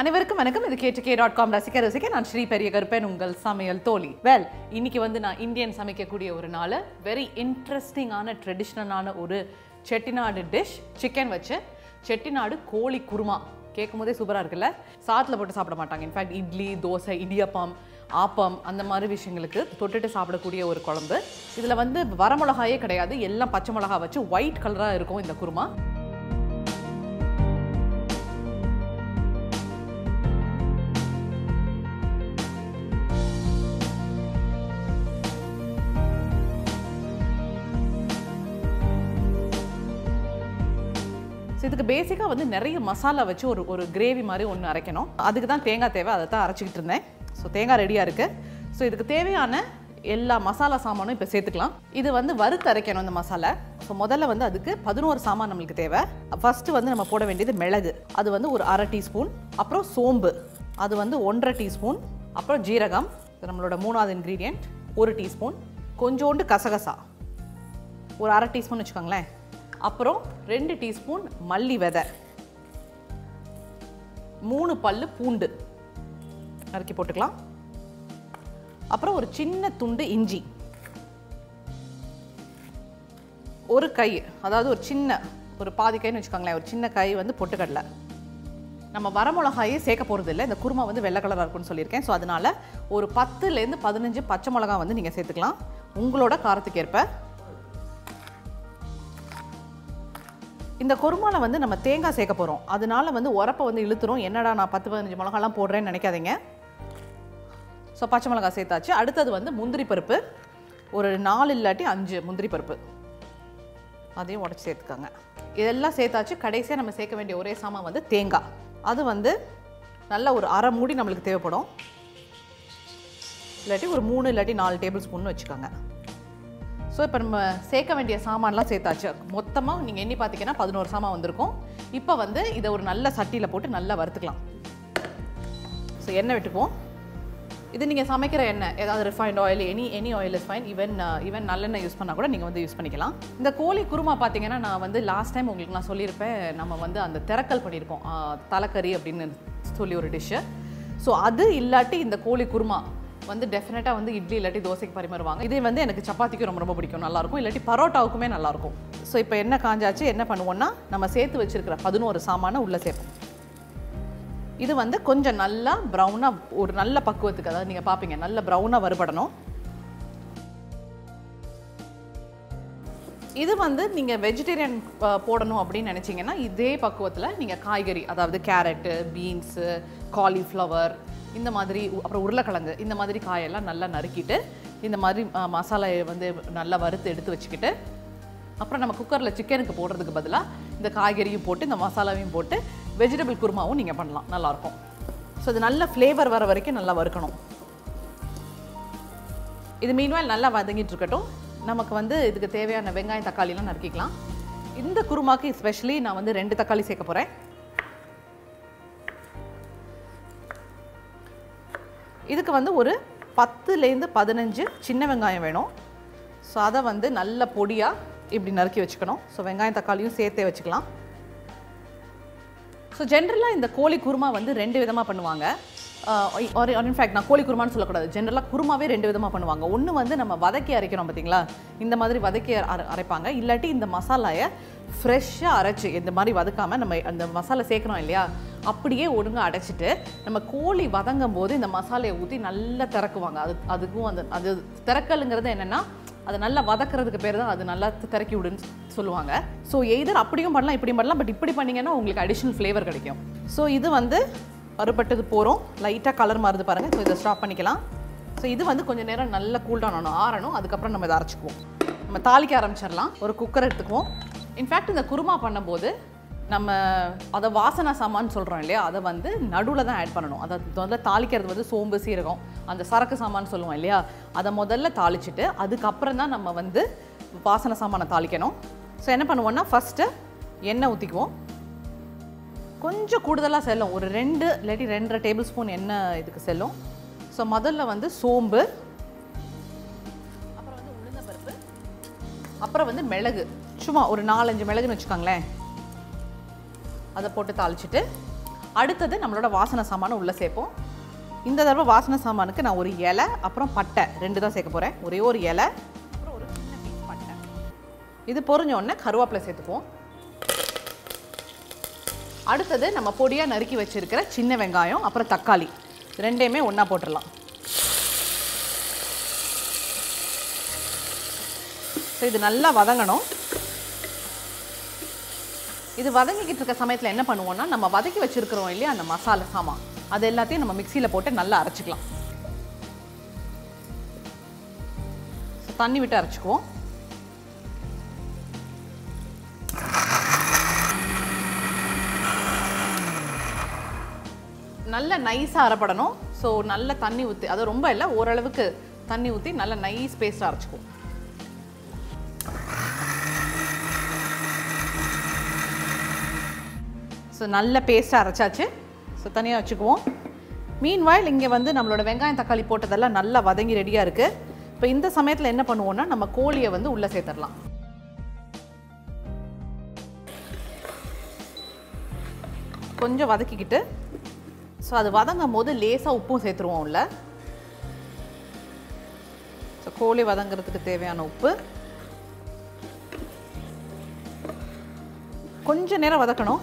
அனைவருக்கும் வணக்கம். இது KTK.com ரசிக்க நான் ஸ்ரீ பெரிய கருப்பன், உங்கள் சமையல் தோழி. இன்னைக்கு வந்து நான் இந்தியன் சமைக்கக்கூடிய ஒரு நாள் வெரி இன்ட்ரெஸ்டிங்கான ட்ரெடிஷ்னலான ஒரு செட்டிநாடு டிஷ், சிக்கன் வச்சு செட்டிநாடு கோழி குருமா. கேட்கும் போதே சூப்பராக இருக்குல்ல. சாதத்தில் போட்டு சாப்பிட மாட்டாங்க. இன்ஃபேக்ட் இட்லி, தோசை, இடியப்பம், ஆப்பம் அந்த மாதிரி விஷயங்களுக்கு தொட்டுட்டு சாப்பிடக்கூடிய ஒரு குழம்பு. இதில் வந்து வரமிளகாயே கிடையாது, எல்லாம் பச்சை மிளகா வச்சு ஒயிட் கலராக இருக்கும் இந்த குருமா. இதுக்கு பேசிக்காக வந்து நிறைய மசாலா வச்சு ஒரு கிரேவி மாதிரி ஒன்று அரைக்கணும். அதுக்கு தான் தேங்காய் தேவை, அதை தான் அரைச்சிக்கிட்டு இருந்தேன். ஸோ தேங்காய் ரெடியாக இருக்குது. ஸோ இதுக்கு தேவையான எல்லா மசாலா சாமானும் இப்போ சேர்த்துக்கலாம். இது வந்து வறுத்து அரைக்கணும் இந்த மசாலா. ஸோ முதல்ல வந்து அதுக்கு 11 சாமான் நம்மளுக்கு தேவை. ஃபஸ்ட்டு வந்து நம்ம போட வேண்டியது மிளகு, அது வந்து ஒரு 1/2 டீஸ்பூன். அப்புறம் சோம்பு, அது வந்து 1/2 டீஸ்பூன். அப்புறம் ஜீரகம், நம்மளோட 3வது இன்க்ரீடியண்ட், 1 டீஸ்பூன். கொஞ்சோண்டு கசகசா, ஒரு 1/2 டீஸ்பூன் வச்சுக்கோங்களேன். அப்புறம் 2 டீஸ்பூன் மல்லி விதை, 3 பல்லு பூண்டு நறுக்கி போட்டுக்கலாம். அப்புறம் ஒரு சின்ன துண்டு இஞ்சி, ஒரு கை, அதாவது ஒரு சின்ன ஒரு பாதி கைன்னு வச்சுக்கோங்களேன், ஒரு சின்ன கை வந்து பொட்டுக்கடலை. நம்ம வரமிளகாயே சேர்க்க போகிறது இல்லை, இந்த குருமா வந்து வெள்ளை கலராக இருக்குன்னு சொல்லியிருக்கேன். ஸோ அதனால் ஒரு 10லேருந்து 15 பச்சை மிளகா வந்து நீங்கள் சேர்த்துக்கலாம் உங்களோட காரத்துக்கு ஏற்ப. இந்த குருமாவில் வந்து நம்ம தேங்காய் சேர்க்க போகிறோம், அதனால வந்து உரப்பை வந்து இழுத்துரும். என்னடா நான் 10-15 மிளகாலாம் போடுறேன்னு நினைக்காதீங்க. ஸோ பச்சை மிளகா சேர்த்தாச்சு. அடுத்தது வந்து முந்திரி பருப்பு, ஒரு 4 இல்லாட்டி 5 முந்திரி பருப்பு, அதையும் உடச்சி சேர்த்துக்காங்க. இதெல்லாம் சேர்த்தாச்சு. கடைசியாக நம்ம சேர்க்க வேண்டிய ஒரே சாமான் வந்து தேங்காய். அது வந்து நல்ல ஒரு 1/2 மூடி நம்மளுக்கு தேவைப்படும். இல்லாட்டி ஒரு 3 இல்லாட்டி 4 டேபிள் ஸ்பூன் வச்சுக்கோங்க. ஸோ இப்போ நம்ம சேர்க்க வேண்டிய சாமான்லாம் சேர்த்தாச்சு. மொத்தமாக நீங்கள் எண்ணி பார்த்தீங்கன்னா 11 சாமான் வந்திருக்கும். இப்போ வந்து இதை ஒரு நல்ல சட்டியில் போட்டு நல்லா வறுத்துக்கலாம். ஸோ எண்ணெய் விட்டுக்குவோம். இது நீங்கள் சமைக்கிற எண்ணெய், ஏதாவது refined oil, any oil is fine. Even நல்லெண்ணெய் யூஸ் பண்ணால் கூட நீங்கள் வந்து யூஸ் பண்ணிக்கலாம். இந்த கோழி குருமா பார்த்தீங்கன்னா, நான் வந்து லாஸ்ட் டைம் உங்களுக்கு நான் சொல்லியிருப்பேன், நம்ம வந்து அந்த திரக்கல் பண்ணியிருக்கோம், தலைக்கறி அப்படின்னு சொல்லி ஒரு டிஷ்ஷு. ஸோ அது இல்லாட்டி இந்த கோழி குருமா வந்து டெஃபினட்டாக வந்து இட்லி இல்லாட்டி தோசைக்கு பரிமாறுவாங்க. இதே வந்து எனக்கு சப்பாத்திக்கு ரொம்ப பிடிக்கும், நல்லாயிருக்கும். இல்லாட்டி பரோட்டாவுக்குமே நல்லாயிருக்கும். ஸோ இப்போ என்ன காஞ்சாச்சு, என்ன பண்ணுவோன்னா நம்ம சேர்த்து வச்சுருக்கிற 11 சாமானை உள்ளே சேர்ப்போம். இது வந்து கொஞ்சம் நல்லா ப்ரௌனாக, ஒரு நல்ல பக்குவத்துக்கு, அதாவது நீங்கள் பார்ப்பீங்க நல்ல ப்ரௌனாக வறுபடணும். இது வந்து நீங்கள் வெஜிடேரியன் போடணும் அப்படின்னு நினச்சிங்கன்னா இதே பக்குவத்தில் நீங்கள் காய்கறி, அதாவது கேரட்டு, பீன்ஸு, காலிஃப்ளவர், இந்த மாதிரி, அப்புறம் உருளைக்கிழங்கு, இந்த மாதிரி காயெல்லாம் நல்லா நறுக்கிட்டு இந்த மாதிரி மசாலாயை வந்து நல்லா வறுத்து எடுத்து வச்சுக்கிட்டு, அப்புறம் நம்ம குக்கரில் சிக்கனுக்கு போடுறதுக்கு பதிலாக இந்த காய்கறியும் போட்டு இந்த மசாலாவையும் போட்டு வெஜிடபிள் குருமாவும் நீங்கள் பண்ணலாம், நல்லாயிருக்கும். ஸோ இது நல்ல ஃப்ளேவர் வர வரைக்கும் நல்லா வறுக்கணும். இது மீன்வாயில் நல்லா வதங்கிட்டு இருக்கட்டும். நமக்கு வந்து இதுக்கு தேவையான வெங்காயம், தக்காளிலாம் நறுக்கிக்கலாம். இந்த குருமாக்கு எஸ்பெஷலி நான் வந்து 2 தக்காளி சேர்க்க போகிறேன். இதுக்கு வந்து ஒரு 10லேருந்து 15 சின்ன வெங்காயம் வேணும். ஸோ அதை வந்து நல்ல பொடியாக இப்படி நறுக்கி வச்சுக்கணும். ஸோ வெங்காயம் தக்காளியும் சேர்த்தே வச்சுக்கலாம். ஸோ ஜென்ரலாக இந்த கோழி குருமா வந்து 2 விதமாக பண்ணுவாங்க. இன்ஃபேக்ட் நான் கோழி குருமான்னு சொல்லக்கூடாது, ஜென்ரலாக குருமாவே 2 விதமாக பண்ணுவாங்க. ஒன்று வந்து நம்ம வதக்கி அரைக்கிறோம் பார்த்தீங்களா, இந்த மாதிரி வதக்கி அரைப்பாங்க. இல்லாட்டி இந்த மசாலாயை ஃப்ரெஷ்ஷாக அரைச்சி இந்த மாதிரி வதக்காமல் நம்ம அந்த மசாலா சேர்க்குறோம் இல்லையா, அப்படியே ஒழுங்காக அடைச்சிட்டு நம்ம கோழி வதங்கும் போது இந்த மசாலையை ஊற்றி நல்லா திறக்குவாங்க. அதுக்கும் அது திறக்கலுங்கிறது என்னென்னா, அதை நல்லா வதக்கிறதுக்கு பேர் தான் அது நல்லா திறக்கி விடுன்னு சொல்லுவாங்க. ஸோ எய்தர் அப்படியும் பண்ணலாம், இப்படியும் பண்ணலாம். பட் இப்படி பண்ணிங்கன்னா உங்களுக்கு அடிஷ்னல் ஃப்ளேவர் கிடைக்கும். ஸோ இது வந்து வறுபட்டது போகிறோம், லைட்டாக கலர் மாறுது பாருங்கள். ஸோ இதை ஸ்டாப் பண்ணிக்கலாம். ஸோ இது வந்து கொஞ்சம் நேரம் நல்லா கூல்டவுன் ஆகணும், ஆறணும். அதுக்கப்புறம் நம்ம இதை அரைச்சிக்குவோம். நம்ம தாளிக்க ஆரம்பிச்சிடலாம். ஒரு குக்கர் எடுத்துக்குவோம். இன்ஃபேக்ட் இந்த குருமா பண்ணும்போது நம்ம அதை வாசனை சாமான்னு சொல்கிறோம் இல்லையா, அதை வந்து நடுவில் தான் ஆட் பண்ணணும். அதை முதல்ல தாளிக்கிறது வந்து சோம்பு, சீரகம், அந்த சரக்கு சாமான்னு சொல்லுவோம் இல்லையா, அதை முதல்ல தாளிச்சுட்டு அதுக்கப்புறம் தான் நம்ம வந்து வாசனை சாமானை தாளிக்கணும். ஸோ என்ன பண்ணுவோன்னா, ஃபஸ்ட்டு எண்ணெய் ஊற்றிக்குவோம். கொஞ்சம் கூடுதலாக செல்லும், ஒரு 2 இல்லாட்டி 2.5 டேபிள் ஸ்பூன் எண்ணெய் இதுக்கு செல்லும். ஸோ முதல்ல வந்து சோம்பு, அப்புறம் வந்து உளுந்தம்பருப்பு, அப்புறம் வந்து மிளகு, சும்மா ஒரு 4-5 மிளகுன்னு வச்சுக்கோங்களேன். அதை போட்டு தாளிச்சிட்டு அடுத்தது நம்மளோட வாசனை சாமானை உள்ளே சேர்ப்போம். இந்த தடவை வாசனை சாமானுக்கு நான் ஒரு இலை அப்புறம் பட்டை 2 தான் சேர்க்க போகிறேன். ஒரே ஒரு இலை அப்புறம் ஒரு சின்ன பீஸ் பட்டை. இது பொரிஞ்ச உடனே கருவேப்பிலை சேர்த்துக்குவோம். அடுத்தது நம்ம பொடியாக நறுக்கி வச்சுருக்கிற சின்ன வெங்காயம் அப்புறம் தக்காளி ரெண்டையுமே ஒன்றா போட்டுடலாம். ஸோ இது நல்லா வதங்கணும். இது வதங்கிக்கிட்டு இருக்க சமயத்தில் என்ன பண்ணுவோம்னா, நம்ம வதக்கி வச்சுருக்கிறோம் இல்லையா அந்த மசாலா சாமான், அது எல்லாத்தையும் நம்ம மிக்சியில் போட்டு நல்லா அரைச்சிக்கலாம். தண்ணி விட்டு அரைச்சிக்குவோம். நல்ல நைஸாக அரைப்படணும். ஸோ நல்ல தண்ணி ஊற்றி, அது ரொம்ப இல்லை, ஓரளவுக்கு தண்ணி ஊற்றி நல்ல நைஸ் பேஸ்ட்டாக அரைச்சிக்குவோம். ஸோ நல்ல பேஸ்ட்டாக அரைச்சாச்சு. ஸோ தனியாக வச்சுக்குவோம். மீன்வாயில் இங்கே வந்து நம்மளோட வெங்காயம் தக்காளி போட்டதெல்லாம் நல்லா வதங்கி ரெடியாக இருக்குது. இப்போ இந்த சமயத்தில் என்ன பண்ணுவோன்னா, நம்ம கோழியை வந்து உள்ளே சேர்த்துடலாம். கொஞ்சம் வதக்கிக்கிட்டு, ஸோ அது வதங்கும் போது லேசாக உப்பும் சேர்த்துருவோம் உள்ள. ஸோ கோழி வதங்கிறதுக்கு தேவையான உப்பு கொஞ்சம் நேரம் வதக்கணும்.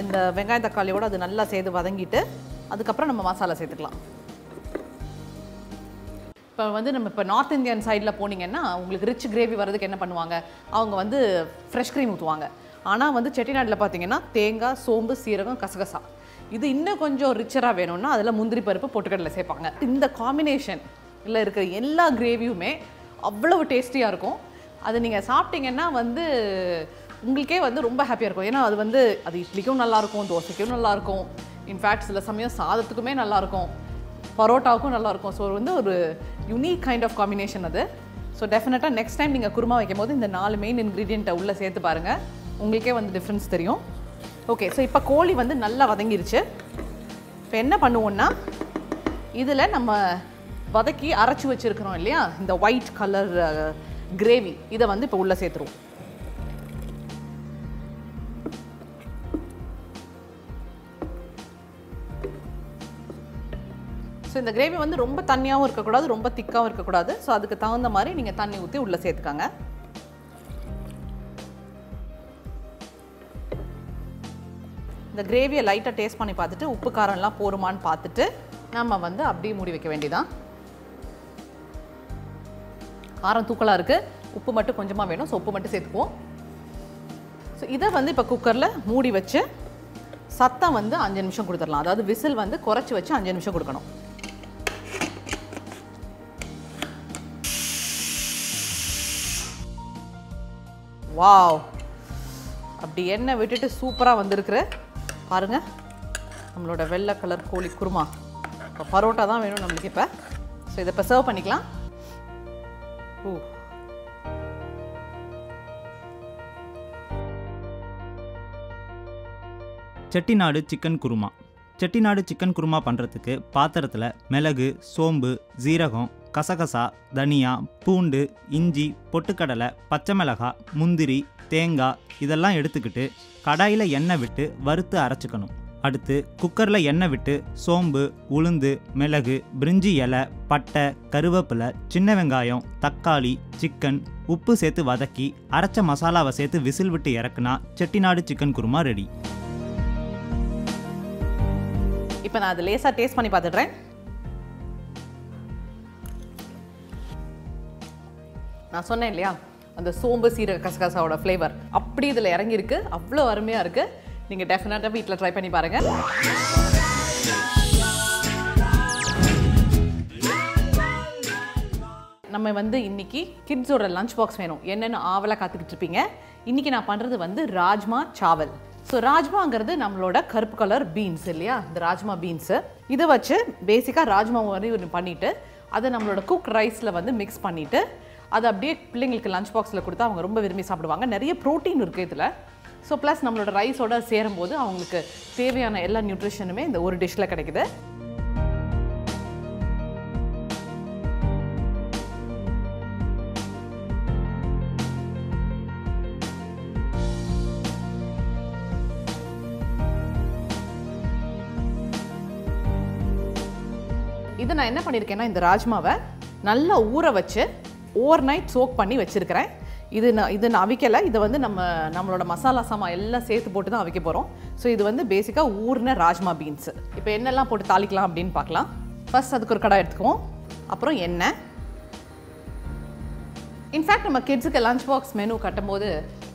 இந்த வெங்காயம் தக்காளியோடு அது நல்லா சேர்த்து வதங்கிட்டு அதுக்கப்புறம் நம்ம மசாலா சேர்த்துக்கலாம். இப்போ வந்து நம்ம இப்போ நார்த் இந்தியன் சைடில் போனீங்கன்னா உங்களுக்கு ரிச் கிரேவி வர்றதுக்கு என்ன பண்ணுவாங்க, அவங்க வந்து ஃப்ரெஷ் க்ரீம் ஊற்றுவாங்க. ஆனால் வந்து செட்டிநாட்டில் பார்த்தீங்கன்னா தேங்காய், சோம்பு, சீரகம், கசகசா, இது இன்னும் கொஞ்சம் ரிச்சராக வேணும்னா அதில் முந்திரி பருப்பு, பொட்டுக்கடலை சேர்ப்பாங்க. இந்த காம்பினேஷன் இல்லை இருக்கிற எல்லா கிரேவியுமே அவ்வளவு டேஸ்டியாக இருக்கும். அது நீங்கள் சாப்பிட்டீங்கன்னா வந்து உங்களுக்கே வந்து ரொம்ப ஹாப்பியாக இருக்கும். ஏன்னா அது வந்து அது இட்லிக்கும் நல்லாயிருக்கும், தோசைக்கும் நல்லாயிருக்கும், இன்ஃபேக்ட் சில சமயம் சாதத்துக்குமே நல்லாயிருக்கும், பரோட்டாவுக்கும் நல்லாயிருக்கும். ஸோ வந்து ஒரு யூனிக் கைண்ட் ஆஃப் காம்பினேஷன் அது. ஸோ டெஃபினட்டாக நெக்ஸ்ட் டைம் நீங்கள் குருமா வைக்கும் போது இந்த 4 மெயின் இன்க்ரீடியண்ட்டை உள்ளே சேர்த்து பாருங்கள், உங்களுக்கே வந்து டிஃப்ரென்ஸ் தெரியும். ஓகே, ஸோ இப்போ கோழி வந்து நல்லா வதங்கிருச்சு. இப்போ என்ன பண்ணுவோன்னா, இதில் நம்ம வதக்கி அரைச்சி வச்சுருக்கிறோம் இல்லையா இந்த ஒயிட் கலர் கிரேவி, இதை வந்து இப்போ உள்ளே சேர்த்துருவோம். ஸோ இந்த கிரேவி வந்து ரொம்ப தண்ணியாகவும் இருக்கக்கூடாது, ரொம்ப திக்காகவும் இருக்கக்கூடாது. ஸோ அதுக்கு தகுந்த மாதிரி நீங்கள் தண்ணி ஊற்றி உள்ளே சேர்த்துக்காங்க. இந்த கிரேவியை லைட்டாக டேஸ்ட் பண்ணி பார்த்துட்டு உப்பு காரம்லாம் போருமான்னு பார்த்துட்டு நம்ம வந்து அப்படியே மூடி வைக்க வேண்டியதான். காரம் தூக்கலாக இருக்குது, உப்பு மட்டும் கொஞ்சமாக வேணும். ஸோ உப்பு மட்டும் சேர்த்துக்குவோம். ஸோ இதை வந்து இப்போ குக்கரில் மூடி வச்சு சத்தம் வந்து 5 நிமிஷம் கொடுத்துடலாம். அதாவது விசில் வந்து குறைச்சி வச்சு 5 நிமிஷம் கொடுக்கணும். வாவ், அப்படி எண்ணெய் விட்டுட்டு சூப்பராக வந்திருக்குற பாருங்கள் நம்மளோட வெள்ளை கலர் கோழி குருமா. இப்போ பரோட்டா தான் வேணும் நம்மளுக்கு இப்போ. ஸோ இதை இப்போ சர்வ் பண்ணிக்கலாம். செட்டிநாடு சிக்கன் குருமா. செட்டிநாடு சிக்கன் குருமா பண்ணுறதுக்கு பாத்திரத்தில் மிளகு, சோம்பு, ஜீரகம், கசகசா, தனியா, பூண்டு, இஞ்சி, பொட்டுக்கடலை, பச்சை மிளகாய், முந்திரி, தேங்காய் இதெல்லாம் எடுத்துக்கிட்டு கடாயில் எண்ணெய் விட்டு வறுத்து அரைச்சிக்கணும். அடுத்து குக்கரில் எண்ணெய் விட்டு சோம்பு, உளுந்து, மிளகு, பிரிஞ்சி இலை, பட்டை, கருவேப்பிலை, சின்ன வெங்காயம், தக்காளி, சிக்கன், உப்பு சேர்த்து வதக்கி அரைச்ச மசாலாவை சேர்த்து விசில் விட்டு இறக்குனா செட்டிநாடு சிக்கன் குருமா ரெடி. இப்போ நான் அதை லேசாக டேஸ்ட் பண்ணி பார்த்துடுறேன். நான் சொன்னேன் இல்லையா அந்த சோம்பு, சீரக, கசகசாவோட ஃப்ளேவர் அப்படி இதில் இறங்கியிருக்கு. அவ்வளோ அருமையாக இருக்குது. நீங்கள் டெஃபினட்டாக வீட்டில் ட்ரை பண்ணி பாருங்கள். நம்ம வந்து இன்றைக்கி கிட்ஸோட லஞ்ச் பாக்ஸ் வேணும் என்னென்னு ஆவலாக காத்துக்கிட்டு இருப்பீங்க. இன்றைக்கி நான் பண்ணுறது வந்து ராஜ்மா சாவல். ஸோ ராஜ்மாங்கிறது நம்மளோட கருப்பு கலர் பீன்ஸ் இல்லையா, இந்த ராஜ்மா பீன்ஸு. இதை வச்சு பேசிக்காக ராஜ்மா மாதிரி ஒன்று பண்ணிவிட்டு அதை நம்மளோட குக் ரைஸில் வந்து மிக்ஸ் பண்ணிவிட்டு அதை அப்படியே பிள்ளைங்களுக்கு லஞ்ச் பாக்ஸில் கொடுத்தா அவங்க ரொம்ப விரும்பி சாப்பிடுவாங்க. நிறைய ப்ரோட்டீன் இருக்குது இதில். ஸோ ப்ளஸ் நம்மளோட ரைஸோட சேரும்போது அவங்களுக்கு தேவையான எல்லா நியூட்ரிஷனுமே இந்த ஒரு டிஷ்ஷில் கிடைக்குது. இது நான் என்ன பண்ணியிருக்கேன்னா இந்த ராஜ்மாவை நல்லா ஊற வச்சு ஓவர் நைட் சோக் பண்ணி வச்சுருக்கிறேன். இது நான் அவிக்கலை, இதை வந்து நம்மளோட மசாலா சாமான் எல்லாம் சேர்த்து போட்டு தான் அவிக்க போகிறோம். ஸோ இது வந்து பேசிக்காக ஊர்ன ராஜ்மா பீன்ஸு. இப்போ என்னெல்லாம் போட்டு தாளிக்கலாம் அப்படின்னு பார்க்கலாம். ஃபர்ஸ்ட் அதுக்கு ஒரு கடாய் எடுத்துக்குவோம். அப்புறம் எண்ணெய். இன்ஃபேக்ட் நம்ம கிட்ஸுக்கு லஞ்ச் பாக்ஸ் மெனு கட்டும்போது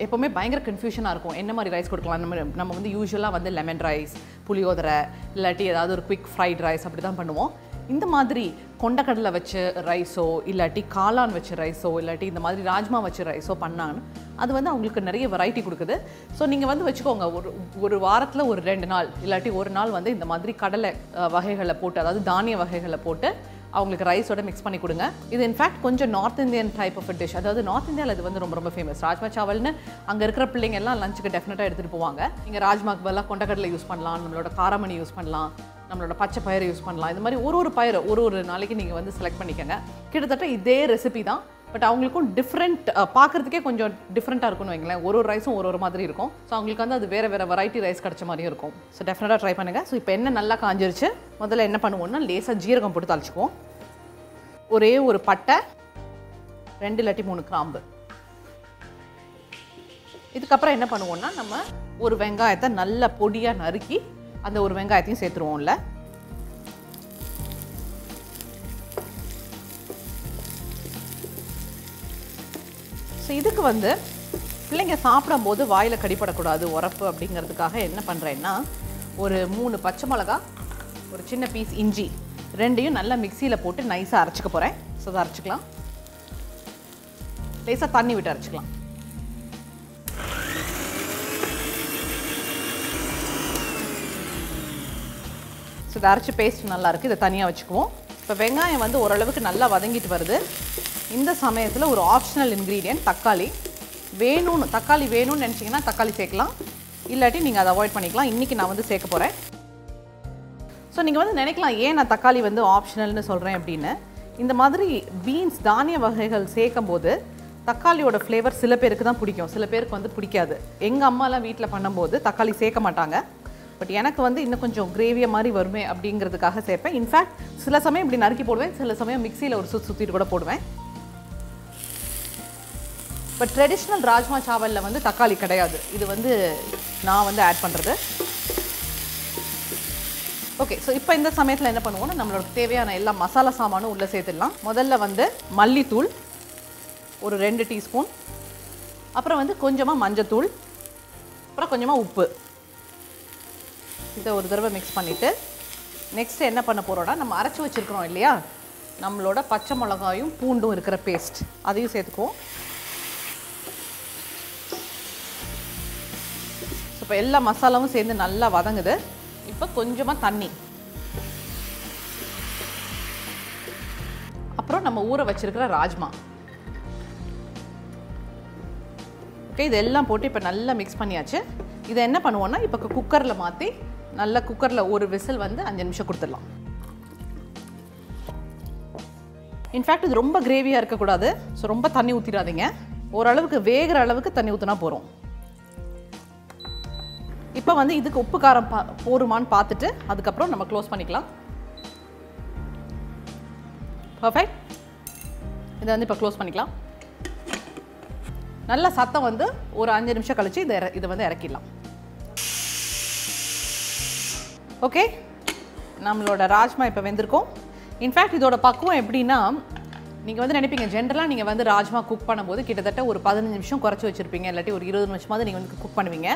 எப்போவுமே பயங்கர கன்ஃபியூஷனாக இருக்கும். என்ன மாதிரி ரைஸ் கொடுக்கலாம்? நம்ம வந்து யூஸ்வலாக வந்து லெமன் ரைஸ், புளியோதரை, இல்லாட்டி ஏதாவது ஒரு குவிக் ஃப்ரைட் ரைஸ் அப்படி தான் பண்ணுவோம். இந்த மாதிரி கொண்டக்கடலை வச்சு ரைஸோ இல்லாட்டி காளான் வச்சு ரைஸோ இல்லாட்டி இந்த மாதிரி ராஜ்மா வச்சு ரைஸோ பண்ணான்னு அது வந்து அவங்களுக்கு நிறைய வெரைட்டி கொடுக்குது. ஸோ நீங்கள் வந்து வச்சுக்கோங்க, ஒரு வாரத்தில் ஒரு 2 நாள் இல்லாட்டி ஒரு நாள் வந்து இந்த மாதிரி கடலை வகைகளை போட்டு, அதாவது தானிய வகைகளை போட்டு அவங்களுக்கு ரைஸோட மிக்ஸ் பண்ணி கொடுங்க. இது இன்ஃபேக்ட் கொஞ்சம் north Indian type of dish. அதாவது நார்த் இந்தியாவில் இது வந்து ரொம்ப ரொம்ப ஃபேமஸ். ராஜ்மா சாவல்னு அங்கே இருக்கிற பிள்ளைங்க எல்லாம் லஞ்சுக்கு டெஃபினட்டாக எடுத்துகிட்டு போவாங்க. நீங்கள் ராஜ்மாக்கு பதிலாக கொண்டக்கடலை யூஸ் பண்ணலாம், நம்மளோட காராமணி யூஸ் பண்ணலாம், நம்மளோட பச்சை பயிரை யூஸ் பண்ணலாம். இது மாதிரி ஒரு பயிர் ஒரு நாளைக்கு நீங்கள் வந்து செலக்ட் பண்ணிக்கோங்க. கிட்டத்தட்ட இதே ரெசிபி தான், பட் அவங்களுக்கும் டிஃப்ரெண்ட் பார்க்குறதுக்கே கொஞ்சம் டிஃப்ரெண்ட்டாக இருக்கும்னு வைங்களேன். ஒரு ரைஸும் ஒரு மாதிரி இருக்கும். ஸோ அவங்களுக்கு வந்து அது வேறு வெரைட்டி ரைஸ் கிடச்ச மாதிரியும் இருக்கும். ஸோ டெஃபினட்டாக ட்ரை பண்ணுங்கள். ஸோ இப்போ எண்ணெய் நல்லா காஞ்சிருச்சு. முதல்ல என்ன பண்ணுவோம்னா லேசாக ஜீரகம் போட்டு தாளிச்சுக்குவோம். ஒரே ஒரு பட்டை, 2 இல்லாட்டி 3 கிராம்பு. இதுக்கப்புறம் என்ன பண்ணுவோம்னா நம்ம ஒரு வெங்காயத்தை நல்ல பொடியாக நறுக்கி அந்த ஒரு வெங்காயத்தையும் சேர்த்துருவோம்ல. ஸோ இதுக்கு வந்து பிள்ளைங்க சாப்பிடும்போது வாயில் கடிப்படக்கூடாது உரப்பு அப்படிங்கிறதுக்காக என்ன பண்ணுறேன்னா ஒரு 3 பச்சை மிளகா, ஒரு சின்ன பீஸ் இஞ்சி, ரெண்டையும் நல்லா மிக்சியில் போட்டு நைஸாக அரைச்சிக்க போகிறேன். ஸோ அதை அரைச்சிக்கலாம். லேசாக தண்ணி விட்டு அரைச்சிக்கலாம். ஸோ இதை அரைச்சி பேஸ்ட் நல்லா இருக்குது. இதை தனியாக வச்சுக்குவோம். இப்போ வெங்காயம் வந்து ஓரளவுக்கு நல்லா வதங்கிட்டு வருது. இந்த சமயத்தில் ஒரு ஆப்ஷனல் இன்க்ரீடியன்ட் தக்காளி. தக்காளி வேணும்னு நினச்சிங்கன்னா தக்காளி சேர்க்கலாம், இல்லாட்டி நீங்கள் அதை அவாய்ட் பண்ணிக்கலாம். இன்றைக்கி நான் வந்து சேர்க்க போகிறேன். ஸோ நீங்கள் வந்து நினைக்கலாம் ஏன் நான் தக்காளி வந்து ஆப்ஷனல்னு சொல்கிறேன் அப்படின்னு. இந்த மாதிரி பீன்ஸ் தானிய வகைகள் சேர்க்கும் போது தக்காளியோட ஃப்ளேவர் சில பேருக்கு தான் பிடிக்கும், சில பேருக்கு வந்து பிடிக்காது. எங்கள் அம்மாலாம் வீட்டில் பண்ணும்போது தக்காளி சேர்க்க மாட்டாங்க. பட் எனக்கு வந்து இன்னும் கொஞ்சம் கிரேவியை மாதிரி வருமே அப்படிங்கிறதுக்காக சேர்ப்பேன். இன்ஃபேக்ட் சில சமயம் இப்படி நறுக்கி போடுவேன், சில சமயம் மிக்சியில் ஒரு சுற்றிட்டு கூட போடுவேன். பட் ட்ரெடிஷ்னல் ராஜ்மா சாவலில் வந்து தக்காளி கிடையாது. இது வந்து நான் வந்து ஆட் பண்ணுறது. ஓகே, ஸோ இப்போ இந்த சமயத்தில் என்ன பண்ணுவோம்னா நம்மளோட தேவையான எல்லா மசாலா சாமானும் உள்ளே சேர்த்துடலாம். முதல்ல வந்து மல்லித்தூள் ஒரு 2 டீஸ்பூன், அப்புறம் வந்து கொஞ்சமாக மஞ்சத்தூள், அப்புறம் கொஞ்சமாக உப்பு. இதை ஒரு தடவை மிக்ஸ் பண்ணிவிட்டு நெக்ஸ்ட்டு என்ன பண்ண போகிறோன்னா நம்ம அரைச்சி வச்சுருக்கிறோம் இல்லையா நம்மளோட பச்சை மிளகாயும் பூண்டும் இருக்கிற பேஸ்ட், அதையும் சேர்த்துக்குவோம். ஸோ இப்போ எல்லா மசாலாவும் சேர்ந்து நல்லா வதங்குது. இப்போ கொஞ்சமாக தண்ணி, அப்புறம் நம்ம ஊற வச்சிருக்கிற ராஜ்மா. ஓகே, இதெல்லாம் போட்டு இப்போ நல்லா மிக்ஸ் பண்ணியாச்சு. இதை என்ன பண்ணுவோம்னா இப்போ குக்கரில் மாற்றி நல்லா குக்கரில் ஒரு விசில் வந்து 5 நிமிஷம் கொடுத்துடலாம். இன்ஃபேக்ட் இது ரொம்ப கிரேவியாக இருக்கக்கூடாது. ஸோ ரொம்ப தண்ணி ஊற்றிடாதீங்க, ஓரளவுக்கு வேகிற அளவுக்கு தண்ணி ஊற்றினா போகிறோம். இப்போ வந்து இதுக்கு உப்பு காரம் போருமான்னு பார்த்துட்டு அதுக்கப்புறம் நம்ம க்ளோஸ் பண்ணிக்கலாம். பர்ஃபெக்ட். இதை வந்து இப்போ க்ளோஸ் பண்ணிக்கலாம். நல்ல சத்தம் வந்து ஒரு 5 நிமிஷம் கழிச்சு இதை வந்து இறக்கிடலாம். ஓகே, நம்மளோட ராஜ்மா இப்போ வெந்திருக்கும். இன்ஃபேக்ட் இதோட பக்குவம் எப்படின்னா நீங்கள் வந்து நினைப்பீங்க ஜென்ரலாக நீங்கள் வந்து ராஜ்மா குக் பண்ணும்போது கிட்டத்தட்ட ஒரு 15 நிமிஷம் குறைச்சி வச்சுருப்பீங்க, இல்லாட்டி ஒரு 20 நிமிஷமாவது நீங்கள் வந்து குக் பண்ணுவீங்க.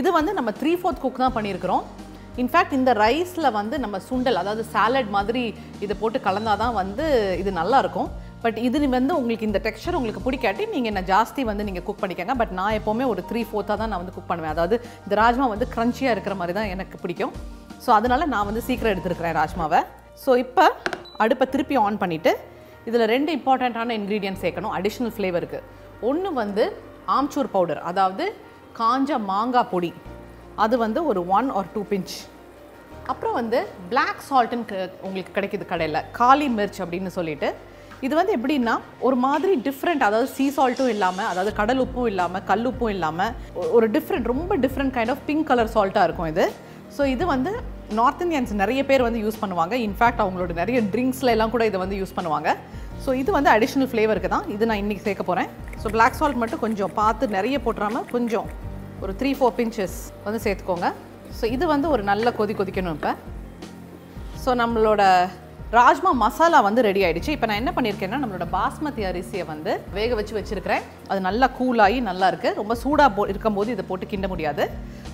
இது வந்து நம்ம 3/4 குக் தான் பண்ணியிருக்கிறோம். இன்ஃபேக்ட் இந்த ரைஸில் வந்து நம்ம சுண்டல், அதாவது சாலட் மாதிரி இதை போட்டு கலந்தால் தான் வந்து இது நல்லாயிருக்கும். பட் இது வந்து உங்களுக்கு இந்த டெக்ஸ்சர் உங்களுக்கு பிடிக்காட்டி நீங்கள் என்ன ஜாஸ்தி வந்து நீங்கள் குக் பண்ணிக்கங்க. பட் நான் எப்போவுமே ஒரு 3/4 தான் நான் வந்து குக் பண்ணுவேன். அதாவது இந்த ராஜ்மா வந்து க்ரன்ச்சியாக இருக்கிற மாதிரி தான் எனக்கு பிடிக்கும். ஸோ அதனால் நான் வந்து சீக்கிரம் எடுத்துருக்கிறேன் ராஜ்மாவை. ஸோ இப்போ அடுப்பை திருப்பி ஆன் பண்ணிவிட்டு இதில் 2 இம்பார்ட்டண்ட்டான இன்க்ரீடியன்ட் சேர்க்கணும் அடிஷ்னல் ஃப்ளேவருக்கு. ஒன்று வந்து ஆம்ச்சூர் பவுடர், அதாவது காஞ்ச மாங்காய் பொடி, அது வந்து ஒரு 1 or 2 பிஞ்ச். அப்புறம் வந்து பிளாக் சால்ட்டுன்னு உங்களுக்கு கிடைக்கிது கடையில், காளி மிர்ச் அப்படின்னு சொல்லிட்டு. இது வந்து எப்படின்னா ஒரு மாதிரி டிஃப்ரெண்ட், அதாவது சீ சால்ட்டும் இல்லாமல், அதாவது கடல் உப்பும் இல்லாமல் கல் உப்பும் இல்லாமல் ஒரு ரொம்ப different kind of pink colour சால்ட்டாக இருக்கும் இது. ஸோ இது வந்து நார்த் இந்தியன்ஸ் நிறைய பேர் வந்து யூஸ் பண்ணுவாங்க. இன்ஃபேக்ட் அவங்களோட நிறைய ட்ரிங்க்ஸ்ல எல்லாம் கூட இதை வந்து யூஸ் பண்ணுவாங்க. ஸோ இது வந்து அடிஷ்னல் ஃப்ளேவருக்கு தான் இது நான் இன்றைக்கி சேர்க்க போகிறேன். ஸோ பிளாக் சால்ட் மட்டும் கொஞ்சம் பார்த்து நிறைய போட்டுறாமல் கொஞ்சம் ஒரு 3-4 பிஞ்சஸ் வந்து சேர்த்துக்கோங்க. ஸோ இது வந்து ஒரு நல்ல கொதிக்கணும். இப்போ ஸோ நம்மளோட ராஜ்மா மசாலா வந்து ரெடி ஆகிடுச்சு. இப்போ நான் என்ன பண்ணியிருக்கேன்னா நம்மளோட பாஸ்மதி அரிசியை வந்து வேக வச்சுருக்கிறேன். அது நல்லா கூலாகி நல்லா இருக்குது. ரொம்ப சூடாக இருக்கும்போது இதை போட்டு கிண்ட முடியாது.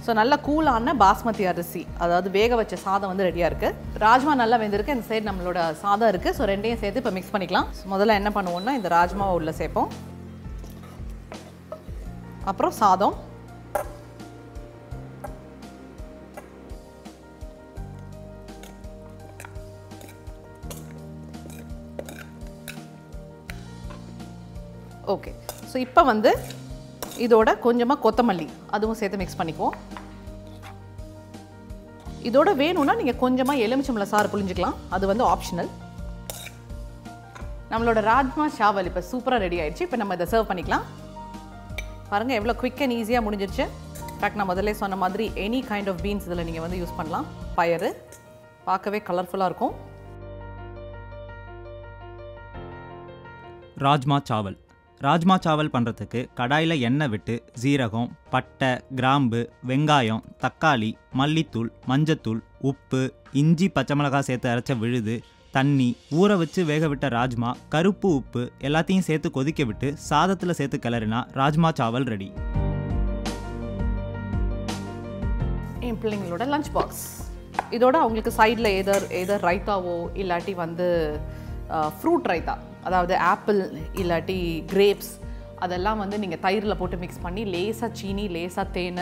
ஸோ நல்லா கூலான பாஸ்மதி அரிசி, அதாவது வேக வச்ச சாதம் வந்து ரெடியாக இருக்குது. ராஜ்மா நல்லா வெந்திருக்கு. இந்த சைடு நம்மளோட சாதம் இருக்குது. ஸோ ரெண்டையும் சேர்த்து இப்போ மிக்ஸ் பண்ணிக்கலாம். முதல்ல என்ன பண்ணுவோம்னா இந்த ராஜ்மாவை உள்ளே சேர்ப்போம். அப்புறம் சாதம், ஓகே. ஸோ இப்போ வந்து இதோட கொஞ்சமாக கொத்தமல்லி அதுவும் சேர்த்து மிக்ஸ் பண்ணிக்குவோம். இதோட வேணும்னா நீங்கள் கொஞ்சமாக எலுமிச்சம்பழ சாறு புழிஞ்சிக்கலாம். அது வந்து ஆப்ஷனல். நம்மளோட ராஜ்மா சாவல் இப்போ சூப்பராக ரெடி ஆயிடுச்சு. இப்போ நம்ம இதை சர்வ் பண்ணிக்கலாம். பாருங்கள் எவ்வளோ குவிக் அண்ட் ஈஸியாக முடிஞ்சிருச்சு. இன்ஃபேக்ட் நான் முதல்ல சொன்ன மாதிரி எனி கைண்ட் ஆஃப் பீன்ஸ் இதில் நீங்கள் வந்து யூஸ் பண்ணலாம். பயறு பார்க்கவே கலர்ஃபுல்லாக இருக்கும். ராஜ்மா சாவல் பண்ணுறதுக்கு கடாயில் எண்ணெய் விட்டு ஜீரகம், பட்டை, கிராம்பு, வெங்காயம், தக்காளி, மல்லித்தூள், மஞ்சத்தூள், உப்பு, இஞ்சி, பச்சை மிளகாய் சேர்த்து அரைச்ச விழுது, தண்ணி, ஊற வச்சு வேக விட்ட ராஜ்மா, கருப்பு உப்பு எல்லாத்தையும் சேர்த்து கொதிக்க விட்டு சாதத்தில் சேர்த்து கிளறினா ராஜ்மா சாவல் ரெடி. என் பிள்ளைங்களோட லஞ்ச் பாக்ஸ். இதோட அவங்களுக்கு சைடில் எதர் ரைத்தாவோ இல்லாட்டி வந்து ஃப்ரூட் ரைத்தா, அதாவது ஆப்பிள் இல்லாட்டி கிரேப்ஸ், அதெல்லாம் வந்து நீங்கள் தயிரில் போட்டு மிக்ஸ் பண்ணி லேசாக சீனி, லேசாக தேன்,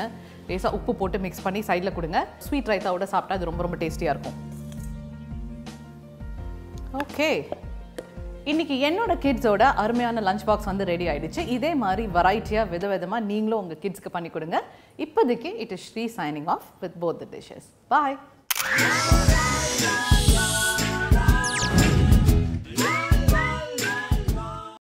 லேசாக உப்பு போட்டு மிக்ஸ் பண்ணி சைடில் கொடுங்க. ஸ்வீட் ரைத்தாவோட சாப்பிட்டா அது ரொம்ப ரொம்ப டேஸ்டியாக இருக்கும். ஓகே, இன்றைக்கி என்னோட கிட்ஸோட அருமையான லஞ்ச் பாக்ஸ் வந்து ரெடி ஆகிடுச்சு. இதே மாதிரி வெரைட்டியாக விதவிதமாக நீங்களும் உங்கள் கிட்ஸ்க்கு பண்ணி கொடுங்க. இப்போதைக்கு it is Sri signing off with both the dishes. Bye.